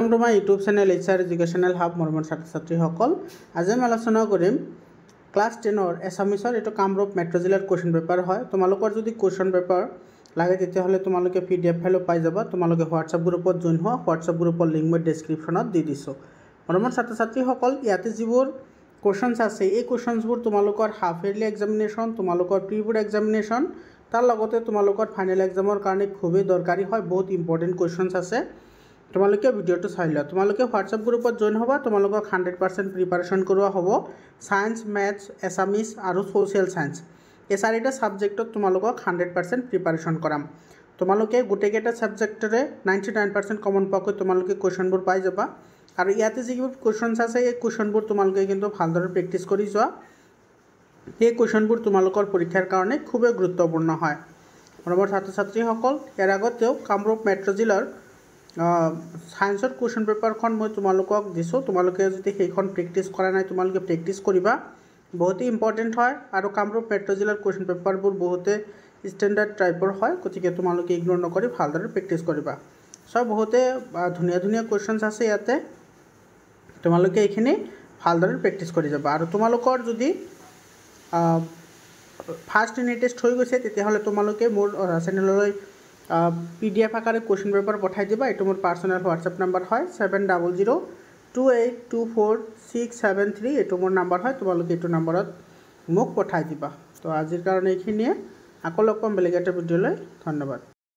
Welcome to my YouTube channel HR Educational Hub মৰমৰ ছাত্ৰ ছাত্ৰীসকল আজি আমি আলোচনা কৰিম ক্লাছ 10 ৰ এছামিছৰ এটো কামৰূপ মেট্ৰ' জিলাৰ কোৱেশ্চন পেপাৰ হয় তোমালোকৰ যদি কোৱেশ্চন পেপাৰ লাগে তেতিয়া হলে তোমালোকে PDF ফাইল পাই যাবা তোমালোকে WhatsApp গ্ৰুপত জয়েন হোৱা WhatsApp গ্ৰুপৰ লিংক মই ডেসক্ৰিপচনত দি দিছো মৰমৰ ছাত্ৰ ছাত্ৰীসকল ইয়াতে যিবোৰ কোৱেশ্চনছ আছে এই কোৱেশ্চনছবোৰ তোমালোকৰ হাফ ইয়াৰলি এক্সামিনেশ্যন তোমালোকৰ প্ৰি বোৰ্ড এক্সামিনেশ্যন তাৰ লগতে তোমালোকৰ ফাইনেল এক্সামৰ কাৰণে খুবেই দৰকাৰী হয় বহুত ইম্পৰ্টেন্ট কোৱেশ্চনছ আছে তোমালোকে ভিডিওটো চাই লোৱা তোমালোকে WhatsApp গ্ৰুপত জয়েন হ'বা তোমালোকক 100% প্ৰিপাৰেচন কৰোৱা হ'ব সায়েন্স ম্যাথছ এছামিজ আৰু সোশ্যাল সায়েন্স এই চাৰিটা সাবজেক্টত তোমালোকক 100% প্ৰিপাৰেচন কৰাম তোমালোকে গোটেইকেইটা সাবজেক্টৰে 99% কমন পাকৈ তোমালোকে কোৱেশ্চনবোৰ পাই যাবা আৰু ইয়াতে যিবোৰ কোৱেশ্চনছ আছে এই কোৱেশ্চনবোৰ তোমালোকে কিন্তু ভালদৰে প্ৰেক্টিছ কৰি যোৱা এই কোৱেশ্চনবোৰ তোমালোকৰ পৰীক্ষাৰ কাৰণে খুবেই গুৰুত্বপূৰ্ণ হয় মৰমৰ ছাত্ৰ ছাত্ৰীসকল ইয়াৰ আগতেও কামৰূপ মেট্ৰ' জিলাৰ সায়েন্সৰ কোৱেশ্চন পেপাৰখন মই তোমালোকক দিছো তোমালোকে যদি সেইখন প্ৰেক্টিছ কৰা নাই তোমালোকে প্ৰেক্টিছ কৰিবা বহুত ইম্পৰ্টেন্ট হয় আৰু কামৰূপ মেট্ৰ' জিলাৰ কোৱেশ্চন পেপাৰবোৰ বহুতে ষ্টেণ্ডাৰ্ড টাইপৰ হয় গতিকে তোমালোকে ইগনোৰ নকৰি ভালদৰে প্ৰেক্টিছ কৰিবা সব বহুতে ধুনীয়া ধুনীয়া কোৱেশ্চনছ আছে ইয়াতে তোমালোকে এইখিনি ভালদৰে প্ৰেক্টিছ কৰি যাবা আৰু তোমালোকৰ যদি ফাৰ্ষ্ট ইউনিট টেষ্ট হৈ গৈছে তেতিয়া হলে তোমালোকে মোৰ চেনেললৈ PDF আকাৰে কোৱেশ্চন পেপাৰ পঠাই দিবা এটো মোৰ পাৰ্সোনাল WhatsApp নম্বৰ হয় 7002824673 এটো মোৰ নম্বৰ হয় তোমালোকে এটো নম্বৰত মোক পঠাই দিবা তো আজিৰ কাৰণে এইখিনিয়ে আকৌ লগ পাম বেলেগ এটা ভিডিঅ'লৈ ধন্যবাদ